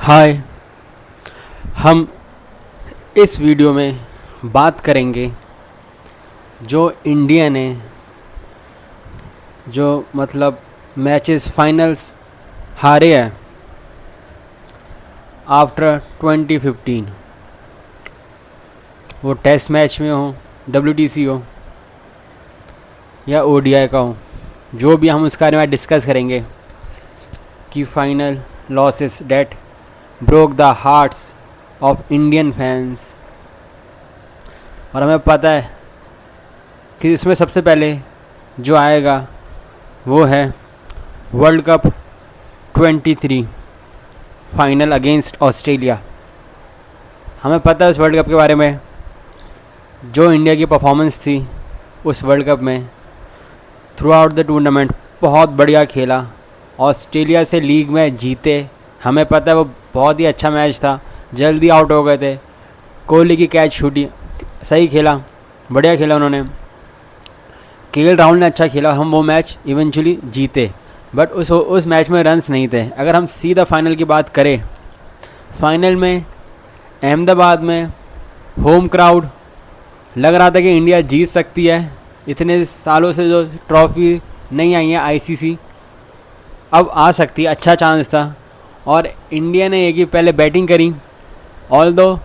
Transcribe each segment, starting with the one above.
हाय। हम इस वीडियो में बात करेंगे जो इंडिया ने जो मैचेस फाइनल्स हारे हैं आफ्टर 2015, वो टेस्ट मैच में हो, WTC हो या ODI का हो, जो भी हम उसके बारे में डिस्कस करेंगे कि final losses that broke the hearts of Indian fans. और हमें पता है कि इसमें सबसे पहले जो आएगा वो है world cup 23 final against Australia. हमें पता है उस वर्ल्ड कप के बारे में, जो इंडिया की परफॉर्मेंस थी उस वर्ल्ड कप में थ्रू आउट द टूर्नामेंट बहुत बढ़िया खेला, ऑस्ट्रेलिया से लीग में जीते। हमें पता है वो बहुत ही अच्छा मैच था, जल्दी आउट हो गए थे, कोहली की कैच छूटी, सही खेला, बढ़िया खेला उन्होंने, KL राहुल ने अच्छा खेला, हम वो मैच इवेंचुअली जीते। बट उस मैच में रन्स नहीं थे। अगर हम सीधा फाइनल की बात करें, फाइनल में अहमदाबाद में होम क्राउड लग रहा था कि इंडिया जीत सकती है। इतने सालों से जो ट्रॉफी नहीं आई है ICC, अब आ सकती है, अच्छा चांस था। और इंडिया ने एक ही पहले बैटिंग करी, ऑल्दो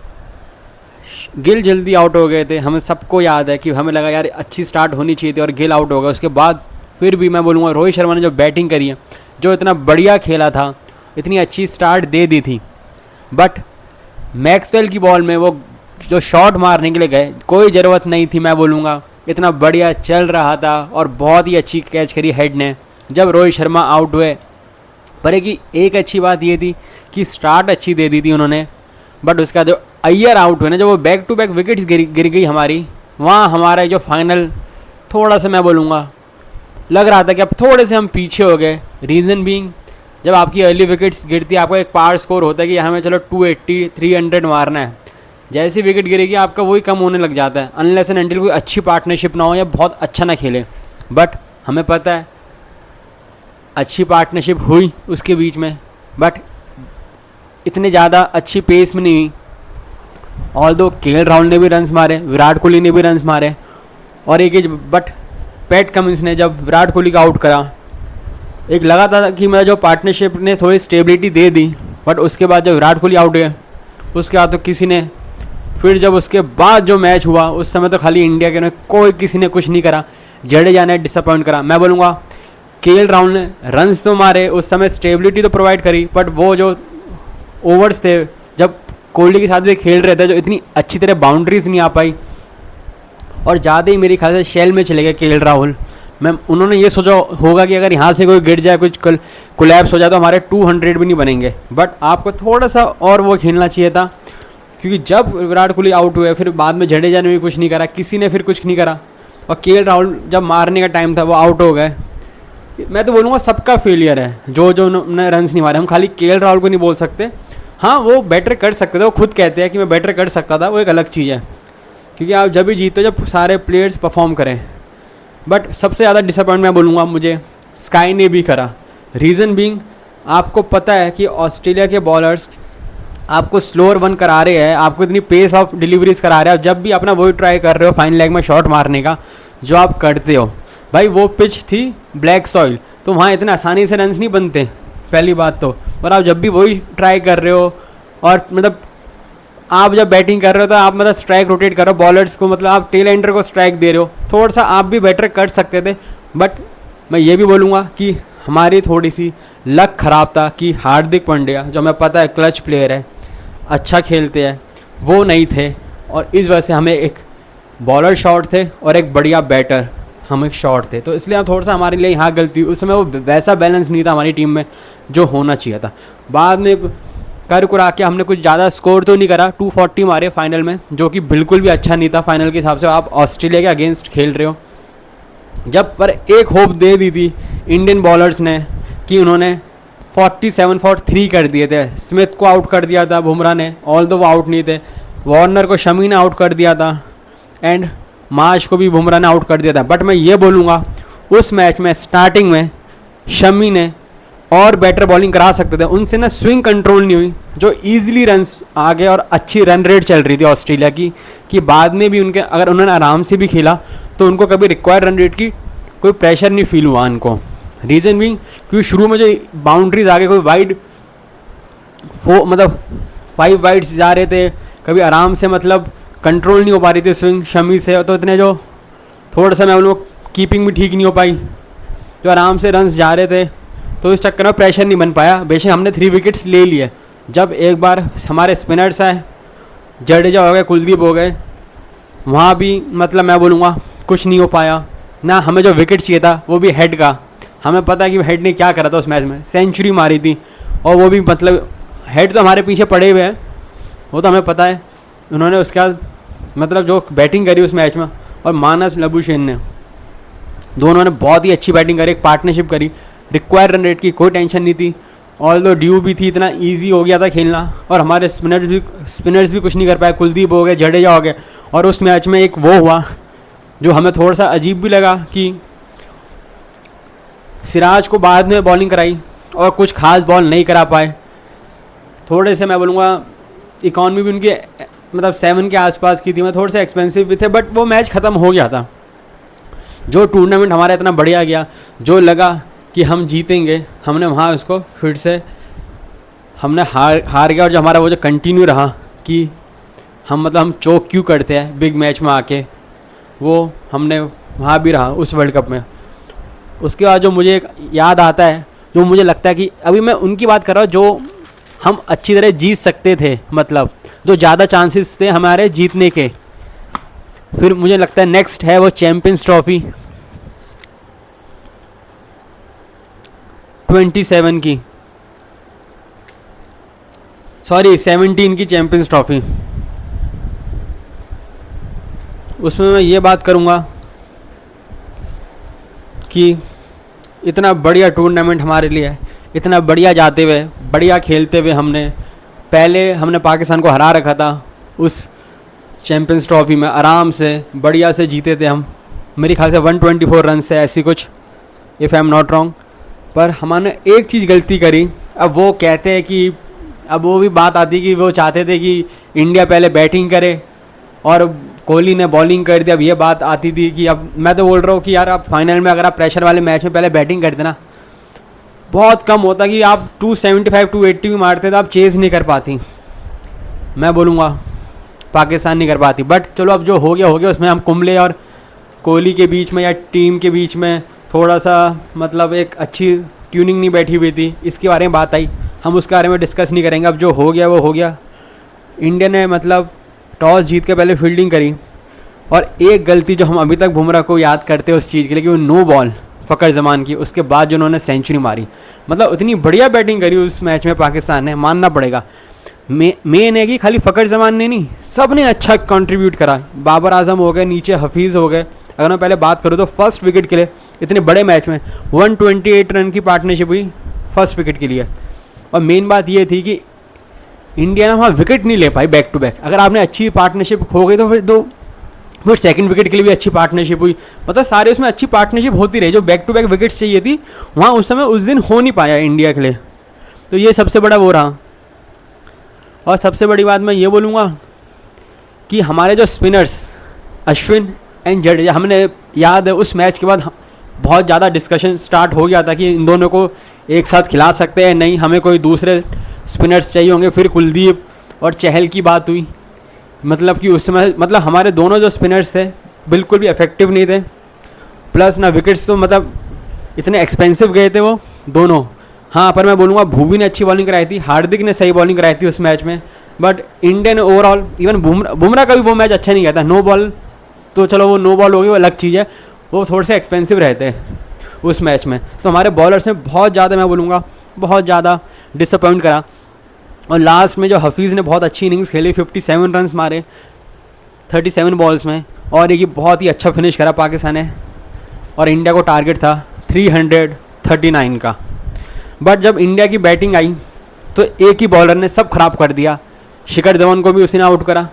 गिल जल्दी आउट हो गए थे। हमें सबको याद है कि हमें लगा यार अच्छी स्टार्ट होनी चाहिए थी और गिल आउट हो गया। उसके बाद फिर भी मैं बोलूँगा रोहित शर्मा ने जो बैटिंग करी है, जो इतना बढ़िया खेला था, इतनी अच्छी स्टार्ट दे दी थी। बट मैक्सवेल की बॉल में वो जो शॉट मारने के लिए गए, कोई ज़रूरत नहीं थी। मैं बोलूँगा इतना बढ़िया चल रहा था और बहुत ही अच्छी कैच करी हेड ने जब रोहित शर्मा आउट हुए। पर एक अच्छी बात ये थी कि स्टार्ट अच्छी दे दी थी उन्होंने। बट उसका जो अय्यर आउट हुए ना, जो वो बैक टू बैक विकेट्स गिर गई हमारी, वहाँ हमारा जो फाइनल थोड़ा सा मैं बोलूँगा लग रहा था कि अब थोड़े से हम पीछे हो गए। रीज़न बीइंग, जब आपकी अर्ली विकेट्स गिरती है, आपको एक पार स्कोर होता है कि हमें चलो 280 300 मारना है। जैसी विकेट गिरेगी आपका वही कम होने लग जाता है, अनलेस एंड अनटिल कोई अच्छी पार्टनरशिप ना हो या बहुत अच्छा ना खेले। बट हमें पता है अच्छी पार्टनरशिप हुई उसके बीच में, बट इतने ज़्यादा अच्छी पेस में नहीं हुई। ऑल्दो KL राहुल ने भी रन्स मारे, विराट कोहली ने भी रन्स मारे, और बट पैट कमिंस ने जब विराट कोहली का आउट करा, एक लगा था कि मेरा जो पार्टनरशिप ने थोड़ी स्टेबिलिटी दे दी। बट उसके बाद जब विराट कोहली आउट हुए, उसके बाद तो किसी ने फिर जब उसके बाद जो मैच हुआ उस समय तो खाली इंडिया के ने किसी ने कुछ नहीं करा। जडेजा ने डिसअपॉइंट करा। मैं बोलूँगा KL राहुल ने रन्स तो मारे, उस समय स्टेबिलिटी तो प्रोवाइड करी, बट वो जो ओवर्स थे जब कोहली के साथ भी खेल रहे थे, जो इतनी अच्छी तरह बाउंड्रीज नहीं आ पाई और ज़्यादा ही मेरे ख्याल से शेल में चले गए KL राहुल। उन्होंने ये सोचा होगा कि अगर यहाँ से कोई गिर जाए, कुछ कोलैप्स हो जाए तो हमारे 200 भी नहीं बनेंगे। बट आपको थोड़ा सा और वो खेलना चाहिए था, क्योंकि जब विराट कोहली आउट हुए फिर बाद में जडेजा ने भी कुछ नहीं करा, किसी ने फिर कुछ नहीं करा, और KL राहुल जब मारने का टाइम था वो आउट हो गए। मैं तो बोलूँगा सबका फेलियर है जो उन्होंने रन्स नहीं मारे। हम खाली KL राहुल को नहीं बोल सकते। हाँ, वो बेटर कर सकते थे, वो खुद कहते हैं कि मैं बेटर कर सकता था, वो एक अलग चीज़ है, क्योंकि आप जब भी जीते जब सारे प्लेयर्स परफॉर्म करें। बट सबसे ज़्यादा डिसअपॉइंट मैं बोलूँगा मुझे स्काई ने भी करा। रीज़न बीइंग, आपको पता है कि ऑस्ट्रेलिया के बॉलर्स आपको स्लोअर वन करा रहे हैं, आपको इतनी पेस ऑफ डिलीवरीज करा रहे हैं। आप जब भी अपना वही ट्राई कर रहे हो फाइन लेग में शॉट मारने का जो आप करते हो, भाई वो पिच थी ब्लैक सॉइल, तो वहाँ इतने आसानी से रन्स नहीं बनते, पहली बात तो। और आप जब भी वही ट्राई कर रहे हो, और आप जब बैटिंग कर रहे हो तो आप स्ट्राइक रोटेट करो बॉलर्स को, आप टेल एंडर को स्ट्राइक दे रहे हो, थोड़ा सा आप भी बेटर कर सकते थे। बट मैं ये भी बोलूँगा कि हमारी थोड़ी सी लक ख़राब था कि हार्दिक पांड्या, जो हमें पता है क्लच प्लेयर है, अच्छा खेलते हैं, वो नहीं थे। और इस वजह से हमें एक बॉलर शॉर्ट थे और एक बढ़िया बैटर हम एक शॉर्ट थे, तो इसलिए थोड़ा सा हमारे लिए यहाँ गलती। उस समय वो वैसा बैलेंस नहीं था हमारी टीम में जो होना चाहिए था। बाद में कर कुरा के हमने कुछ ज़्यादा स्कोर तो नहीं करा, 240 मारे फाइनल में, जो कि बिल्कुल भी अच्छा नहीं था फाइनल के हिसाब से। आप ऑस्ट्रेलिया के अगेंस्ट खेल रहे हो। जब पर एक होप दे दी थी इंडियन बॉलर्स ने कि उन्होंने 47 फॉर 3 कर दिए थे। स्मिथ को आउट कर दिया था बुमराह ने, ऑल्दो वो आउट नहीं थे। वार्नर को शमी ने आउट कर दिया था, एंड मार्श को भी बुमराह ने आउट कर दिया था। बट मैं ये बोलूँगा उस मैच में स्टार्टिंग में शमी ने और बेटर बॉलिंग करा सकते थे, उनसे ना स्विंग कंट्रोल नहीं हुई, जो ईजिली रन्स आ गए और अच्छी रन रेट चल रही थी ऑस्ट्रेलिया की, कि बाद में भी उनके अगर उन्होंने आराम से भी खेला तो उनको कभी रिक्वायर्ड रन रेट की कोई प्रेशर नहीं फील हुआ उनको। रीज़न भी क्योंकि शुरू में जो बाउंड्रीज आ गए, कोई वाइड मतलब 5 वाइड्स जा रहे थे, कभी आराम से मतलब कंट्रोल नहीं हो पा रही थी स्विंग शमी से, तो इतने जो थोड़ा सा मैं बोलूँ कीपिंग भी ठीक नहीं हो पाई, जो आराम से रन्स जा रहे थे, तो इस चक्कर में प्रेशर नहीं बन पाया। बेशक हमने 3 विकेट्स ले लिए, जब एक बार हमारे स्पिनर्स आए, जडेजा हो गए, कुलदीप हो गए, वहाँ भी मतलब मैं बोलूँगा कुछ नहीं हो पाया ना। हमें जो विकेट चाहिए था वो भी हेड का, हमें पता है कि हेड ने क्या करा था उस मैच में, सेंचुरी मारी थी, और वो भी मतलब हेड तो हमारे पीछे पड़े हुए हैं, वो तो हमें पता है। उन्होंने उसके बाद मतलब जो बैटिंग करी उस मैच में, और मानस लबुशेन ने, दोनों ने बहुत ही अच्छी बैटिंग करी, एक पार्टनरशिप करी, रिक्वायर्ड रन रेट की कोई टेंशन नहीं थी, ऑल दो ड्यू भी थी, इतना ईजी हो गया था खेलना, और हमारे स्पिनर्स भी कुछ नहीं कर पाए, कुलदीप हो गए, जडेजा हो गए। और उस मैच में एक वो हुआ जो हमें थोड़ा सा अजीब भी लगा कि सिराज को बाद में बॉलिंग कराई और कुछ खास बॉल नहीं करा पाए, थोड़े से मैं बोलूँगा इकॉनमी भी उनकी मतलब 7 के आसपास की थी, मैं थोड़े से एक्सपेंसिव भी थे, बट वो मैच ख़त्म हो गया था। जो टूर्नामेंट हमारा इतना बढ़िया गया, जो लगा कि हम जीतेंगे, हमने वहाँ उसको फिर से हमने हार गया। और जो हमारा वो जो कंटिन्यू रहा कि हम चोक क्यों करते हैं बिग मैच में आके, वो हमने वहाँ भी रहा उस वर्ल्ड कप में। उसके बाद जो मुझे याद आता है, जो मुझे लगता है कि अभी मैं उनकी बात कर रहा हूँ जो हम अच्छी तरह जीत सकते थे, मतलब जो ज़्यादा चांसेस थे हमारे जीतने के। फिर मुझे लगता है नेक्स्ट है वो चैम्पियंस ट्रॉफी 17 की चैम्पियंस ट्रॉफी। उसमें मैं ये बात करूँगा कि इतना बढ़िया टूर्नामेंट हमारे लिए है, इतना बढ़िया जाते हुए, बढ़िया खेलते हुए हमने पाकिस्तान को हरा रखा था उस चैम्पियंस ट्रॉफी में, आराम से बढ़िया से जीते थे हम, मेरे ख्याल से 124 रन से, ऐसी कुछ, if I am not wrong. पर हमने एक चीज़ गलती करी, अब वो कहते हैं कि अब वो भी बात आती कि वो चाहते थे कि इंडिया पहले बैटिंग करे और कोहली ने बॉलिंग कर दी। अब ये बात आती थी कि अब मैं तो बोल रहा हूँ कि यार आप फाइनल में अगर आप प्रेशर वाले मैच में पहले बैटिंग करते ना, बहुत कम होता कि आप 275 280 भी मारते तो आप चेज़ नहीं कर पाती, मैं बोलूँगा पाकिस्तान नहीं कर पाती। बट चलो अब जो हो गया, उसमें हम कुंबले और कोहली के बीच में या टीम के बीच में थोड़ा सा मतलब एक अच्छी ट्यूनिंग नहीं बैठी हुई थी, इसके बारे में बात आई, हम उसके बारे में डिस्कस नहीं करेंगे। अब जो हो गया वो हो गया। इंडिया ने मतलब टॉस जीत के पहले फील्डिंग करी, और एक गलती जो हम अभी तक बुमराह को याद करते हैं उस चीज़ के लिए कि वो नो बॉल फ़खर जमान की, उसके बाद जो उन्होंने सेंचुरी मारी, मतलब इतनी बढ़िया बैटिंग करी उस मैच में पाकिस्तान ने, मानना पड़ेगा। मेन है कि खाली फ़खर जमान ने नहीं, सब ने अच्छा कंट्रीब्यूट करा। बाबर आजम हो गए, नीचे हफीज़ हो गए। अगर मैं पहले बात करूँ तो फर्स्ट विकेट के लिए इतने बड़े मैच में 128 रन की पार्टनरशिप हुई फर्स्ट विकेट के लिए। और मेन बात ये थी कि इंडिया ना वहाँ विकेट नहीं ले पाई बैक टू बैक। अगर आपने अच्छी पार्टनरशिप हो गई तो फिर सेकंड विकेट के लिए भी अच्छी पार्टनरशिप हुई, मतलब सारे उसमें अच्छी पार्टनरशिप होती रही। जो बैक टू बैक विकेट्स चाहिए थी वहाँ उस समय उस दिन हो नहीं पाया इंडिया के लिए, तो ये सबसे बड़ा वो रहा। और सबसे बड़ी बात मैं ये बोलूँगा कि हमारे जो स्पिनर्स अश्विन एंड जडेजा, हमने याद है उस मैच के बाद बहुत ज़्यादा डिस्कशन स्टार्ट हो गया था कि इन दोनों को एक साथ खिला सकते हैं, नहीं हमें कोई दूसरे स्पिनर्स चाहिए होंगे। फिर कुलदीप और चहल की बात हुई, मतलब कि उस समय मतलब हमारे दोनों जो स्पिनर्स थे बिल्कुल भी इफेक्टिव नहीं थे, प्लस ना विकेट्स तो मतलब इतने एक्सपेंसिव गए थे वो दोनों। हाँ, पर मैं बोलूँगा भुवी ने अच्छी बॉलिंग कराई थी, हार्दिक ने सही बॉलिंग कराई थी उस मैच में, बट इंडिया ने ओवरऑल, इवन बुमराह का भी वो मैच अच्छा नहीं गया था। नो बॉल तो चलो वो नो बॉल हो गई, वो अलग चीज़ है, वो थोड़े से एक्सपेंसिव रहते हैं उस मैच में। तो हमारे बॉलर्स ने बहुत ज़्यादा, मैं बोलूँगा बहुत ज़्यादा डिसअपॉइंट करा। और लास्ट में जो हफीज़ ने बहुत अच्छी इनिंग्स खेली, 57 रन्स मारे 37 बॉल्स में, और एक बहुत ही अच्छा फिनिश करा पाकिस्तान ने। और इंडिया को टारगेट था 339 का। बट जब इंडिया की बैटिंग आई तो एक ही बॉलर ने सब खराब कर दिया। शिखर धवन को भी उसने आउट करा,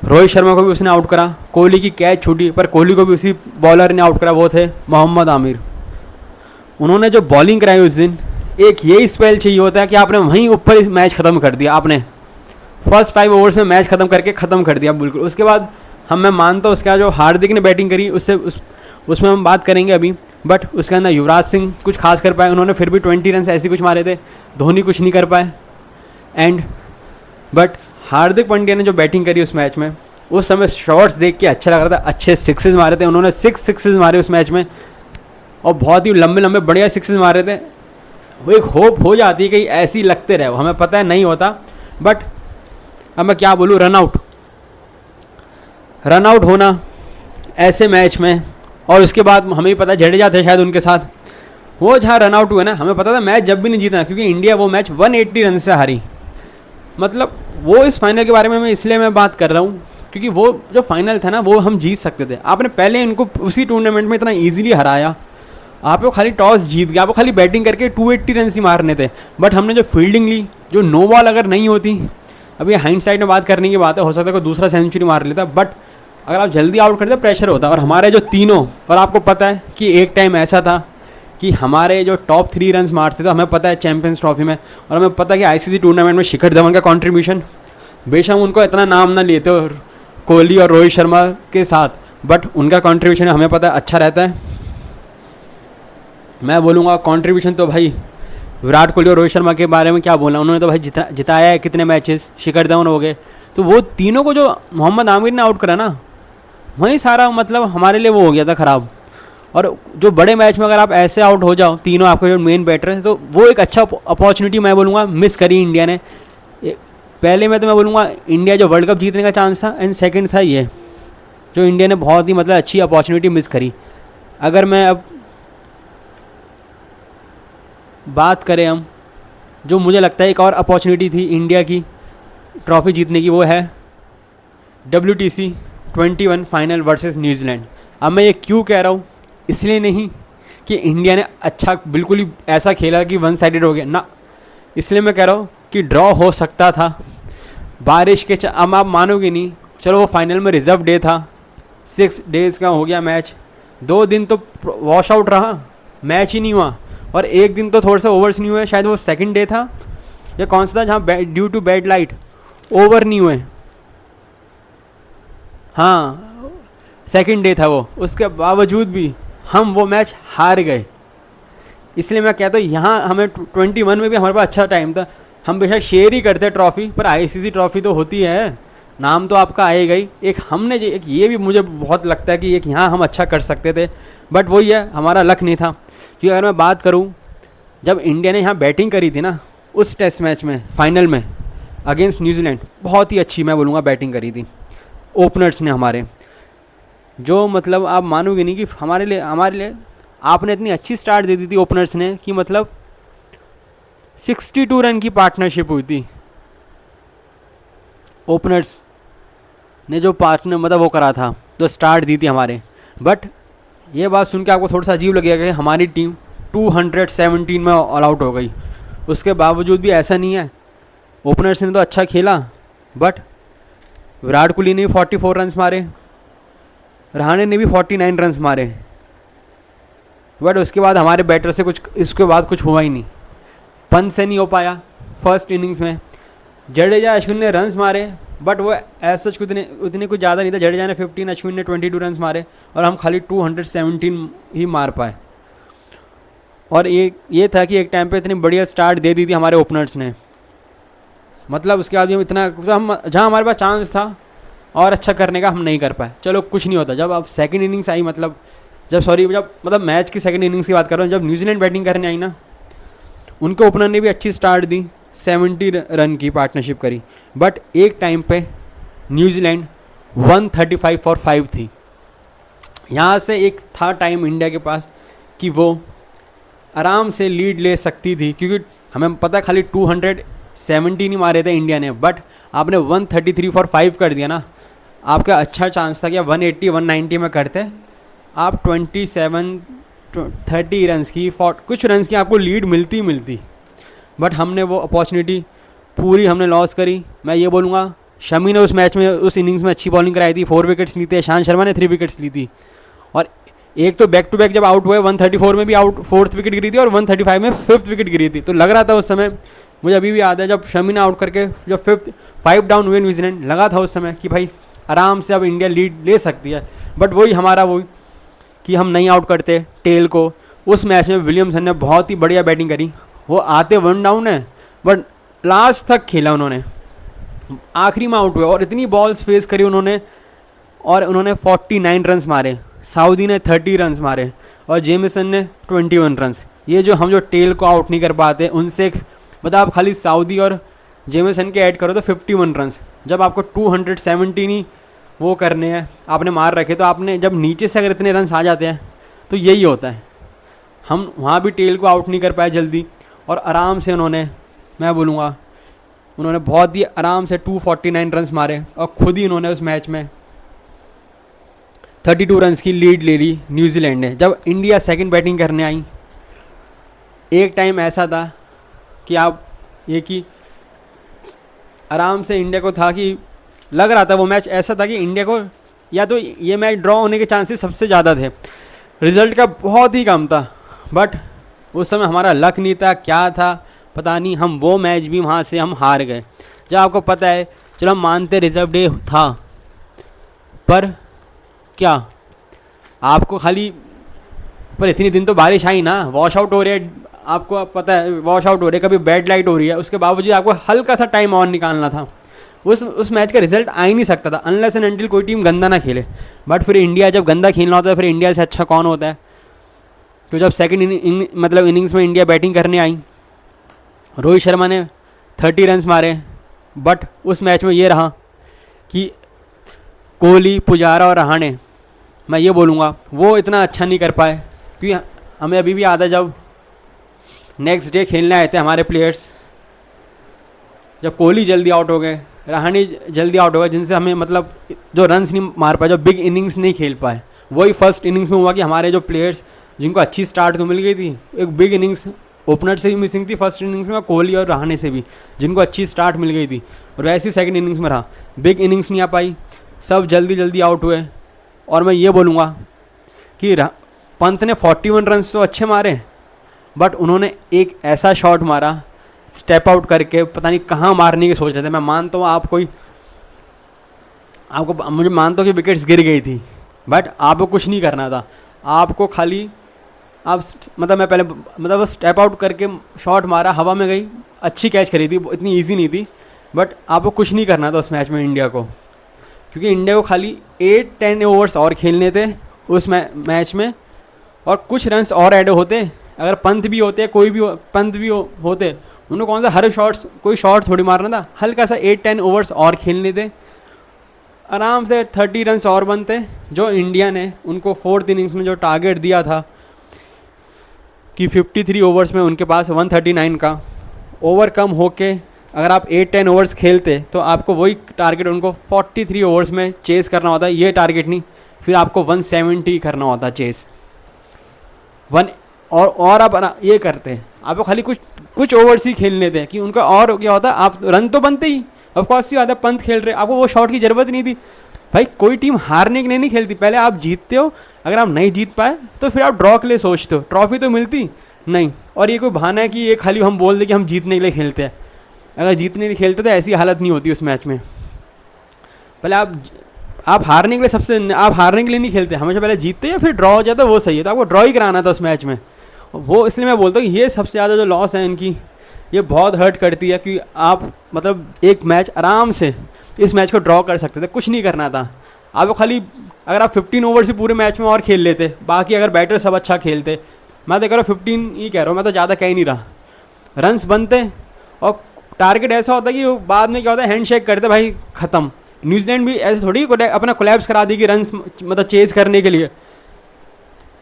रोहित शर्मा को भी उसने आउट करा, कोहली की कैच छूटी पर कोहली को भी उसी बॉलर ने आउट करा, वो थे मोहम्मद आमिर। उन्होंने जो बॉलिंग कराई उस दिन एक यही स्पेल चाहिए होता है कि आपने वहीं ऊपर इस मैच ख़त्म कर दिया, आपने फर्स्ट 5 ओवर्स में मैच ख़त्म करके ख़त्म कर दिया बिल्कुल। उसके बाद मैं मानता हूँ उसके बाद जो हार्दिक ने बैटिंग करी उसमें हम बात करेंगे अभी, बट उसके अंदर युवराज सिंह कुछ खास कर पाए, उन्होंने फिर भी 20 रन ऐसे कुछ मारे थे, धोनी कुछ नहीं कर पाए। एंड बट हार्दिक पांड्या ने जो बैटिंग करी उस मैच में, उस समय शॉट्स देख के अच्छा लग रहा था, अच्छे सिक्सेस मारे थे उन्होंने, 6 सिक्सेस मारे उस मैच में और बहुत ही लंबे लंबे बढ़िया सिक्सेस मारे थे। वो एक होप हो जाती है कहीं ऐसी लगते रहे, हमें पता है नहीं होता, बट अब मैं क्या बोलूँ, रन आउट होना ऐसे मैच में, और उसके बाद हमें पता है जडेजा थे शायद उनके साथ, वो जहाँ रन आउट हुए ना, हमें पता था मैच जब भी नहीं जीतना, क्योंकि इंडिया वो मैच 180 रन से हारी। मतलब वो इस फाइनल के बारे में मैं बात कर रहा हूँ क्योंकि वो जो फाइनल था ना वो हम जीत सकते थे। आपने पहले इनको उसी टूर्नामेंट में इतना ईजिली हराया, आपको खाली टॉस जीत गया, आपको खाली बैटिंग करके 280 रन ही मारने थे, बट हमने जो फील्डिंग ली, जो नो बॉल अगर नहीं होती, अभी हाइंडसाइड में बात करने की बात है, हो सकता है कोई दूसरा सेंचुरी मार लेता, बट अगर आप जल्दी आउट करते प्रेशर होता। और हमारे जो तीनों, और आपको पता है कि एक टाइम ऐसा था कि हमारे जो टॉप 3 रन मारते थे, हमें पता है चैंपियंस ट्रॉफी में, और हमें पता है कि आईसीसी टूर्नामेंट में शिखर धवन का कंट्रीब्यूशन, बेशक उनको इतना नाम ना लेते और कोहली और रोहित शर्मा के साथ, बट उनका कंट्रीब्यूशन हमें पता है अच्छा रहता है। मैं बोलूँगा कंट्रीब्यूशन तो भाई विराट कोहली और रोहित शर्मा के बारे में क्या बोलना, उन्होंने तो भाई जिताया है कितने मैचेस, शिखर धवन हो गए, तो वो तीनों को जो मोहम्मद आमिर ने आउट करा ना, वहीं सारा मतलब हमारे लिए वो हो गया था ख़राब। और जो बड़े मैच में अगर आप ऐसे आउट हो जाओ, तीनों आपके जो मेन बैटर हैं, तो वो एक अच्छा अपॉर्चुनिटी मैं बोलूँगा मिस करी इंडिया ने। पहले में तो मैं बोलूँगा इंडिया जो वर्ल्ड कप जीतने का चांस था, एंड सेकंड था ये जो इंडिया ने बहुत ही मतलब अच्छी अपॉर्चुनिटी मिस करी। अगर मैं अब बात करें हम, जो मुझे लगता है एक और अपॉर्चुनिटी थी इंडिया की ट्रॉफी जीतने की, वो है WTC 21 फाइनल वर्सेस न्यूजीलैंड। अब मैं ये क्यों कह रहा हूँ, इसलिए नहीं कि इंडिया ने अच्छा बिल्कुल ही ऐसा खेला कि 1 साइडेड हो गया ना, इसलिए मैं कह रहा हूँ कि ड्रॉ हो सकता था बारिश के अब आप मानोगे नहीं, चलो वो फाइनल में रिजर्व डे था, 6 डेज़ का हो गया मैच, 2 दिन तो वॉश आउट रहा, मैच ही नहीं हुआ, और एक दिन तो थोड़ा सा ओवर्स नहीं हुए, शायद वो सेकंड डे था या कौन सा था जहाँ due to bad light over नहीं हुए, हाँ सेकंड डे था वो, उसके बावजूद भी हम वो मैच हार गए। इसलिए मैं कहता हूँ यहाँ हमें 21 में भी हमारे पास अच्छा टाइम था, हम बेशक शेयर ही करते ट्रॉफ़ी, पर आईसीसी ट्रॉफ़ी तो होती है, नाम तो आपका आएगा ही। एक हमने एक ये भी मुझे बहुत लगता है कि एक यहाँ हम अच्छा कर सकते थे, बट वही है हमारा लक नहीं था। क्योंकि अगर मैं बात करूँ, जब इंडिया ने यहाँ बैटिंग करी थी ना उस टेस्ट मैच में फाइनल में अगेंस्ट न्यूजीलैंड, बहुत ही अच्छी मैं बोलूँगा बैटिंग करी थी ओपनर्स ने हमारे, जो मतलब आप मानोगे नहीं कि हमारे लिए आपने इतनी अच्छी स्टार्ट दे दी थी ओपनर्स ने कि मतलब 62 रन की पार्टनरशिप हुई थी ओपनर्स ने, जो पार्टनर मतलब वो करा था, जो स्टार्ट दी थी हमारे। बट ये बात सुन के आपको थोड़ा सा अजीब लगेगा कि हमारी टीम 217 में ऑल आउट हो गई, उसके बावजूद भी ऐसा नहीं है, ओपनर्स ने तो अच्छा खेला, बट विराट कोहली ने भी 44 रन मारे, रहाणे ने भी 49 रन मारे, बट उसके बाद हमारे बैटर से कुछ इसके बाद कुछ हुआ ही नहीं, पंत से नहीं हो पाया फर्स्ट इनिंग्स में। जडेजा अश्विन ने रन्स मारे, बट वो ऐसा उतने कुछ ज़्यादा नहीं था, जडेजा ने 15, अश्विन ने 22 रन्स मारे, और हम खाली 217 ही मार पाए। और ये था कि एक टाइम पे इतनी बढ़िया स्टार्ट दे दी थी हमारे ओपनर्स ने, मतलब उसके बाद भी हम इतना जहाँ हमारे पास चांस था और अच्छा करने का, हम नहीं कर पाए। चलो कुछ नहीं होता, जब अब सेकंड इनिंग्स आई, जब मैच की सेकंड इनिंग्स की बात कर रहा हूँ, जब न्यूजीलैंड बैटिंग करने आई ना, उनके ओपनर ने भी अच्छी स्टार्ट दी, 70 रन की पार्टनरशिप करी, बट एक टाइम पे न्यूजीलैंड 135 फॉर 5 थी। यहाँ से एक था टाइम इंडिया के पास कि वो आराम से लीड ले सकती थी, क्योंकि हमें पता है खाली 217 ही मारे थे इंडिया ने, बट आपने 133 फॉर 5 कर दिया ना, आपका अच्छा चांस था कि 180 190 में करते, आप 30 रन की कुछ रन की आपको लीड मिलती, बट हमने वो अपॉर्चुनिटी पूरी हमने लॉस करी। मैं ये बोलूँगा शमी ने उस मैच में उस इनिंग्स में अच्छी बॉलिंग कराई थी, 4 विकेट्स ली थी, ईशांत शर्मा ने 3 विकेट्स ली थी, और एक तो बैक टू बैक जब आउट हुए 134 में भी आउट 4th विकेट गिरी थी और 135 में 5th विकेट गिरी थी। तो लग रहा था उस समय, मुझे अभी भी याद है जब शमी ने आउट करके जब 5 डाउन हुए न्यूजीलैंड, लगा था उस समय कि भाई आराम से अब इंडिया लीड ले सकती है। बट वही हमारा वही कि हम नहीं आउट करते टेल को। उस मैच में विलियमसन ने बहुत ही बढ़िया बैटिंग करी, वो आते 1 डाउन है बट लास्ट तक खेला उन्होंने, आखिरी में आउट हुए और इतनी बॉल्स फेस करी उन्होंने और उन्होंने 49 रन्स मारे, साउदी ने 30 रन्स मारे और जेमिसन ने 21 रन्स। ये जो हम जो टेल को आउट नहीं कर पाते उनसे, मतलब आप खाली साउदी और जेमिसन के ऐड करो तो 51 रन्स। जब आपको 270 नहीं वो करने हैं आपने मार रखे, तो आपने जब नीचे से अगर इतने रन्स आ जाते हैं तो यही होता है। हम वहाँ भी टेल को आउट नहीं कर पाए जल्दी और आराम से उन्होंने, मैं बोलूँगा उन्होंने बहुत ही आराम से 249 रन्स मारे और खुद ही उन्होंने उस मैच में 32 रन्स की लीड ले ली न्यूजीलैंड ने। जब इंडिया सेकंड बैटिंग करने आई, एक टाइम ऐसा था कि आप ये कि आराम से इंडिया को था कि लग रहा था वो मैच ऐसा था कि इंडिया को या तो ये मैच ड्रॉ होने के चांसेस सबसे ज़्यादा थे, रिज़ल्ट का बहुत ही कम था। बट उस समय हमारा लक नहीं था, क्या था पता नहीं, हम वो मैच भी वहाँ से हम हार गए। जब आपको पता है, चलो हम मानते रिजर्व डे था, पर क्या आपको खाली, पर इतनी दिन तो बारिश आई ना, वॉश आउट हो रही है, आपको पता है वॉश आउट हो रही है, कभी बैड लाइट हो रही है, उसके बावजूद आपको हल्का सा टाइम ऑन निकालना था। उस मैच का रिजल्ट आ ही नहीं सकता था अनलेस एंड अनटिल कोई टीम गंदा ना खेले। बट फिर इंडिया जब गंदा खेलना होता है, फिर इंडिया से अच्छा कौन होता है। तो जब सेकंड मतलब इनिंग्स में इंडिया बैटिंग करने आई, रोहित शर्मा ने 30 रन्स मारे। बट उस मैच में ये रहा कि कोहली, पुजारा और रहाणे, मैं ये बोलूँगा वो इतना अच्छा नहीं कर पाए, क्योंकि हमें अभी भी याद है जब नेक्स्ट डे खेलने आए थे हमारे प्लेयर्स, जब कोहली जल्दी आउट हो गए, रहाणे जल्दी आउट हो गए, जिनसे हमें मतलब जो रन्स नहीं मार पाए, जो बिग इनिंग्स नहीं खेल पाए। वही फर्स्ट इनिंग्स में हुआ कि हमारे जो प्लेयर्स जिनको अच्छी स्टार्ट तो मिल गई थी, एक बिग इनिंग्स ओपनर से भी मिसिंग थी फर्स्ट इनिंग्स में, कोहली और रहाणे से भी जिनको अच्छी स्टार्ट मिल गई थी, और वैसे सेकंड इनिंग्स में रहा, बिग इनिंग्स नहीं आ पाई, सब जल्दी जल्दी आउट हुए। और मैं ये बोलूँगा कि पंत ने 41 रन्स तो अच्छे मारे, बट उन्होंने एक ऐसा शॉट मारा स्टेप आउट करके, पता नहीं कहाँ मारने की सोच रहे थे। मैं मानता हूँ मुझे मानता हूँ कि विकेट्स गिर गई थी, बट आपको कुछ नहीं करना था, आपको खाली आप मतलब मैं पहले मतलब स्टेप आउट करके शॉट मारा, हवा में गई, अच्छी कैच करी थी, इतनी इजी नहीं थी, बट आपको कुछ नहीं करना था उस मैच में इंडिया को, क्योंकि इंडिया को खाली 8-10 ओवर्स और खेलने थे उस मैच में, और कुछ रन्स और ऐड होते, अगर पंत भी होते, कोई भी पंत भी होते, उन्होंने कौन सा हर शॉट्स कोई शॉट थोड़ी मारना था, हल्का सा 8-10 ओवर्स और खेलने थे, आराम से 30 रन्स और बनते, जो इंडिया ने उनको 4th इनिंग्स में जो टारगेट दिया था कि 53 ओवर्स में उनके पास 139 का ओवरकम होके अगर आप 8-10 ओवर्स खेलते तो आपको वही टारगेट उनको 43 ओवर्स में चेस करना होता, ये टारगेट नहीं, फिर आपको 170 करना होता चेस और आप ये करते हैं, आपको खाली कुछ ओवर्स ही खेलने थे कि उनका और क्या होता, आप रन तो बनते ही, ऑफकोर्स सी बात है, पंत खेल रहे, आपको वो शॉट की ज़रूरत नहीं थी। भाई कोई टीम हारने के लिए नहीं खेलती, पहले आप जीतते हो, अगर आप नहीं जीत पाए तो फिर आप ड्रॉ के लिए सोचते हो, ट्रॉफी तो मिलती नहीं। और ये कोई बहाना है कि ये खाली हम बोल दें कि हम जीतने के लिए खेलते हैं, अगर जीतने के लिए खेलते तो ऐसी हालत नहीं होती उस मैच में। पहले आप हारने के लिए आप हारने के लिए नहीं खेलते, हमेशा पहले जीतते या फिर ड्रॉ हो जाता, वो सही है, तो आपको ड्रॉ ही कराना था उस मैच में। वो इसलिए मैं बोलता हूँ कि ये सबसे ज़्यादा जो लॉस है इनकी, ये बहुत हर्ट करती है कि आप मतलब एक मैच आराम से इस मैच को ड्रॉ कर सकते थे, कुछ नहीं करना था आपको, खाली अगर आप 15 ओवर से पूरे मैच में और खेल लेते, बाकी अगर बैटर सब अच्छा खेलते, मैं तो कह रहा हूँ 15 ही कह रहा हूँ, मैं तो ज़्यादा कह ही नहीं रहा, रन्स बनते और टारगेट ऐसा होता कि बाद में क्या होता है, हैंड शेक करते, भाई ख़त्म। न्यूजीलैंड भी ऐसे थोड़ी अपना कोलैप्स करा देगी रन्स मतलब चेज़ करने के लिए,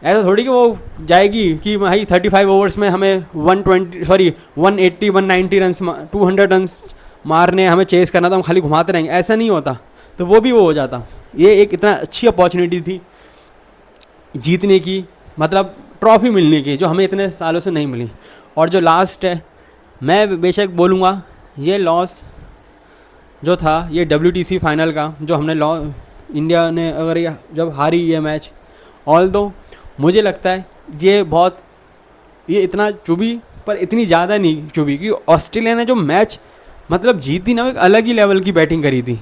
ऐसा थोड़ी कि वो जाएगी कि भाई 35 ओवर्स में हमें 180 190 रन्स 200 रन्स मारने, हमें चेस करना था, हम खाली घुमाते रहेंगे, ऐसा नहीं होता, तो वो भी वो हो जाता। ये एक इतना अच्छी अपॉर्चुनिटी थी जीतने की, मतलब ट्रॉफी मिलने की, जो हमें इतने सालों से नहीं मिली। और जो लास्ट है, मैं बेशक बोलूँगा ये लॉस जो था ये WTC फाइनल का, जो हमने इंडिया ने अगर जब हारी ये मैच, ऑल दो मुझे लगता है ये इतना चुभी, पर इतनी ज़्यादा नहीं चुभी, क्योंकि ऑस्ट्रेलिया ने जो मैच मतलब जीती ना, वो एक अलग ही लेवल की बैटिंग करी थी।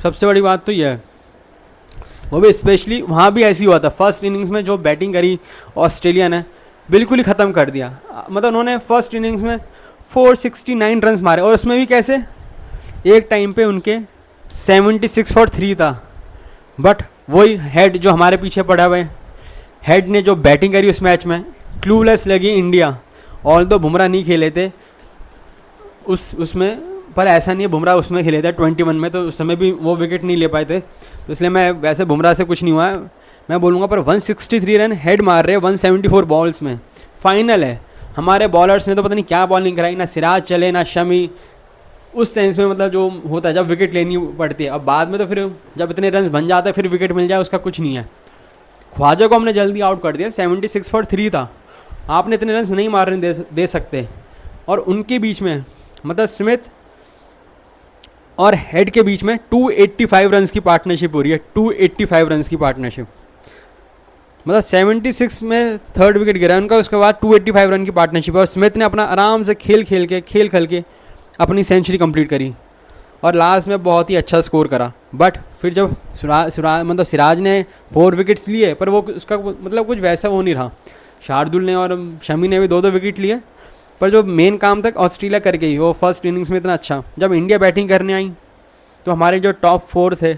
सबसे बड़ी बात तो यह है, वो भी स्पेशली वहाँ भी ऐसी हुआ था, फर्स्ट इनिंग्स में जो बैटिंग करी ऑस्ट्रेलिया ने बिल्कुल ही ख़त्म कर दिया। मतलब उन्होंने फर्स्ट इनिंग्स में 469 रन्स मारे, और उसमें भी कैसे, एक टाइम पे उनके 76 फॉर 3 था, बट वही हेड जो हमारे पीछे पड़ा हुआ है, हेड ने जो बैटिंग करी उस मैच में, क्लूलेस लगी इंडिया। ऑल दो बुमराह नहीं खेले थे उसमें, पर ऐसा नहीं है, बुमराह उसमें खेले थे 21 में, तो उस समय भी वो विकेट नहीं ले पाए थे, तो इसलिए मैं वैसे बुमराह से कुछ नहीं हुआ है, मैं बोलूँगा। पर 163 रन हेड मार रहे हैं 174 बॉल्स में, फाइनल है। हमारे बॉलर्स ने तो पता नहीं क्या बॉलिंग कराई, ना सिराज चले ना शमी, उस सेंस में मतलब जो होता है जब विकेट लेनी पड़ती है। अब बाद में तो फिर जब इतने रन बन जाते हैं फिर विकेट मिल जाए उसका कुछ नहीं है। ख्वाजा को हमने जल्दी आउट कर दिया, 76 फॉर 3 था, आपने इतने रन नहीं मारने दे सकते। और उनके बीच में मतलब स्मिथ और हेड के बीच में 285 रन्स की पार्टनरशिप हो रही है, 285 रन्स की पार्टनरशिप। मतलब 76 में थर्ड विकेट गिरा उनका, उसके बाद 285 रन की पार्टनरशिप, और स्मिथ ने अपना आराम से खेल के अपनी सेंचुरी कंप्लीट करी, और लास्ट में बहुत ही अच्छा स्कोर करा। बट फिर जब सिराज ने 4 विकेट्स लिए, पर वो उसका मतलब कुछ वैसा वो नहीं रहा। शार्दुल ने और शमी ने भी 2-2 विकेट लिए, पर जो मेन काम तक ऑस्ट्रेलिया कर गई, वो फर्स्ट इनिंग्स में इतना अच्छा। जब इंडिया बैटिंग करने आई तो हमारे जो टॉप 4 थे,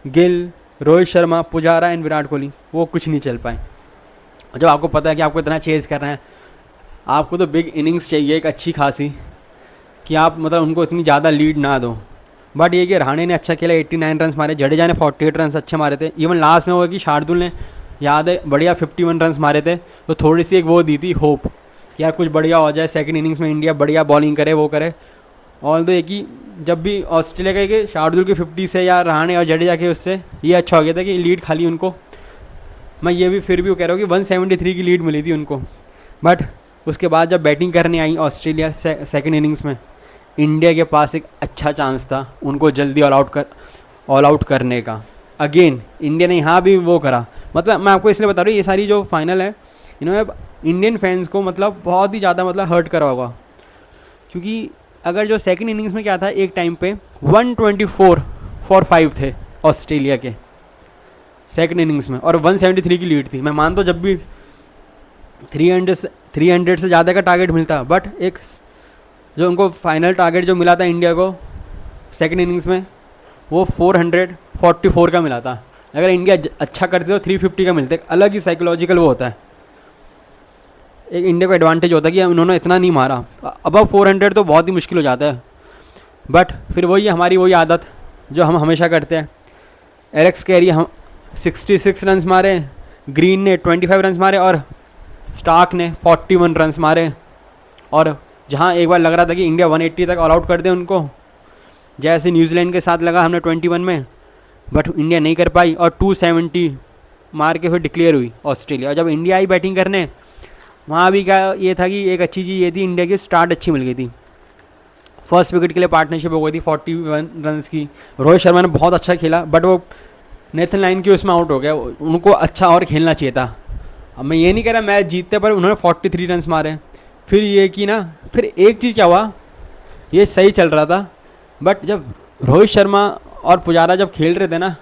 गिल, रोहित शर्मा, पुजारा एंड विराट कोहली, वो कुछ नहीं चल पाए। जब आपको पता है कि आपको इतना चेज़ करना है, आपको तो बिग इनिंग्स चाहिए एक अच्छी खासी, कि आप मतलब उनको इतनी ज़्यादा लीड ना दो। बट ये कि रहाणे ने अच्छा खेला, 89 रन मारे, जडेजा ने 48 रन अच्छे मारे थे। इवन लास्ट में वो कि शार्दुल ने याद है बढ़िया 51 रन मारे थे, तो थोड़ी सी एक वो दी थी होप कि यार कुछ बढ़िया हो जाए, सेकंड इनिंग्स में इंडिया बढ़िया बॉलिंग करे, वो करे। ऑल दो एक ही जब भी ऑस्ट्रेलिया का कि शार्दुल के 50 से या रहाणे और जडेजा के उससे ये अच्छा हो गया था कि लीड खाली उनको, मैं ये भी फिर भी वो कह रहा हूँ कि 173 की लीड मिली थी उनको। बट उसके बाद जब बैटिंग करने आई ऑस्ट्रेलिया सेकंड इनिंग्स में, इंडिया के पास एक अच्छा चांस था उनको जल्दी ऑल आउट करने का। अगेन इंडिया ने यहाँ भी वो करा। मतलब मैं आपको इसलिए बता रहा हूँ, ये सारी जो फाइनल है इन्होंने इंडियन फैंस को मतलब बहुत ही ज़्यादा मतलब हर्ट करा होगा, क्योंकि अगर जो सेकंड इनिंग्स में क्या था, एक टाइम पे 124 फॉर 5 थे ऑस्ट्रेलिया के सेकंड इनिंग्स में, और 173 की लीड थी। मैं मानता हूँ जब भी 300 से ज़्यादा का टारगेट मिलता, बट एक जो उनको फाइनल टारगेट जो मिला था इंडिया को सेकंड इनिंग्स में, वो 444 का मिला था। अगर इंडिया अच्छा करती तो 350 का मिलता। अलग ही साइकोलॉजिकल वो होता है, एक इंडिया को एडवांटेज होता है कि उन्होंने इतना नहीं मारा। अबव 400 तो बहुत ही मुश्किल हो जाता है। बट फिर वही हमारी वही आदत जो हम हमेशा करते हैं। एलेक्स कैरी हम 66 रन्स मारे, ग्रीन ने 25 रन्स मारे, और स्टार्क ने 41 रन्स मारे। और जहाँ एक बार लग रहा था कि इंडिया 180 तक ऑल आउट कर दे उनको, जैसे न्यूजीलैंड के साथ लगा हमने 21 में, बट इंडिया नहीं कर पाई, और 270 मार के फिर डिक्लेयर हुई ऑस्ट्रेलिया। जब इंडिया आई बैटिंग करने, वहाँ भी क्या ये था कि एक अच्छी चीज़ ये थी, इंडिया की स्टार्ट अच्छी मिल गई थी। फर्स्ट विकेट के लिए पार्टनरशिप हो गई थी 41 रन्स की। रोहित शर्मा ने बहुत अच्छा खेला, बट वो नेथन लाइन की उसमें आउट हो गया। उनको अच्छा और खेलना चाहिए था। अब मैं ये नहीं कह रहा मैच जीतते, पर उन्होंने 43 रन्स मारे। फिर ये कि ना, फिर एक चीज़ क्या हुआ, ये सही चल रहा था, बट जब रोहित शर्मा और पुजारा जब खेल रहे थे ना,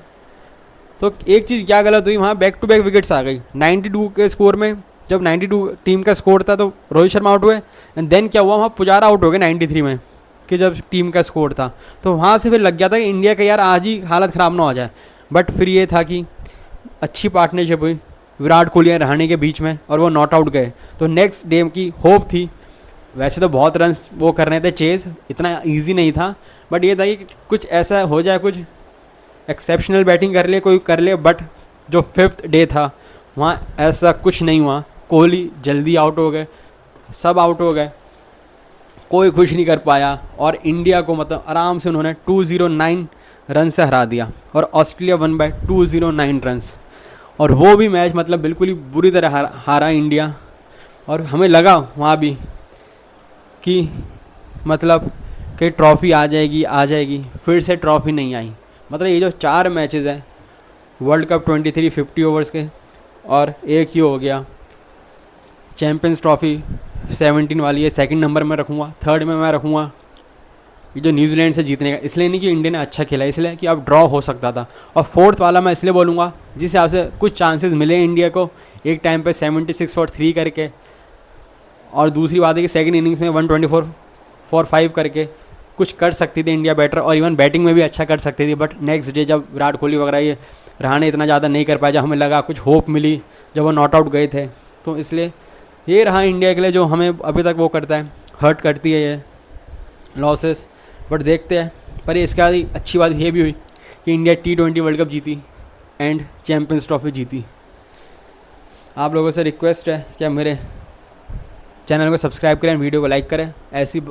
तो एक चीज़ क्या गलत हुई, वहाँ बैक टू बैक विकेट्स आ गई 92 के स्कोर में। जब 92 टीम का स्कोर था तो रोहित शर्मा आउट हुए, एंड देन क्या हुआ, वहाँ पुजारा आउट हो गए 93 में, कि जब टीम का स्कोर था। तो वहाँ से फिर लग गया था कि इंडिया का यार आज ही हालत ख़राब ना हो जाए। बट फिर ये था कि अच्छी पार्टनरशिप हुई विराट कोहली और रहाणे के बीच में, और वो नॉट आउट गए। तो नेक्स्ट डे की होप थी। वैसे तो बहुत रन्स वो करने थे चेज़, इतना ईजी नहीं था, बट ये था कि कुछ ऐसा हो जाए, कुछ एक्सेप्शनल बैटिंग कर ले। बट जो 5th डे था वहाँ ऐसा कुछ नहीं हुआ। कोहली जल्दी आउट हो गए, सब आउट हो गए, कोई कुछ नहीं कर पाया, और इंडिया को मतलब आराम से उन्होंने 209 रन से हरा दिया, और ऑस्ट्रेलिया वन बाय 209 रन्स। और वो भी मैच मतलब बिल्कुल ही बुरी तरह हारा इंडिया। और हमें लगा वहाँ भी कि मतलब कि ट्रॉफ़ी आ जाएगी, फिर से ट्रॉफ़ी नहीं आई। मतलब ये जो 4 मैचेस हैं वर्ल्ड कप 23 50 ओवर्स के, और एक ही हो गया चैम्पियंस ट्रॉफ़ी 17 वाली है, सेकंड नंबर में रखूँगा। थर्ड में मैं रखूँगा ये जो न्यूजीलैंड से जीतने का, इसलिए नहीं कि इंडिया ने अच्छा खेला, इसलिए कि अब ड्रॉ हो सकता था। और फोर्थ वाला मैं इसलिए बोलूँगा जिस हिसाब से कुछ चांसेस मिले इंडिया को एक टाइम पे 76 फॉर 3 करके, और दूसरी बात है कि सेकंड इनिंग्स में 124 फॉर 5 करके कुछ कर सकती थी इंडिया बेटर, और इवन बैटिंग में भी अच्छा कर सकती थी। बट नेक्स्ट डे जब विराट कोहली वगैरह ये रहाणे इतना ज़्यादा नहीं कर पाया, जब हमें लगा कुछ होप मिली जब वो नॉट आउट गए थे, तो इसलिए ये रहा इंडिया के लिए जो हमें अभी तक वो करता है, हर्ट करती है ये लॉसेस। बट देखते हैं। पर इसके बाद अच्छी बात ये भी हुई कि इंडिया T20 वर्ल्ड कप जीती एंड चैम्पियंस ट्रॉफी जीती। आप लोगों से रिक्वेस्ट है कि आप मेरे चैनल को सब्सक्राइब करें, वीडियो को लाइक करें, ऐसी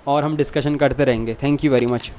और हम डिस्कशन करते रहेंगे। Thank you very much.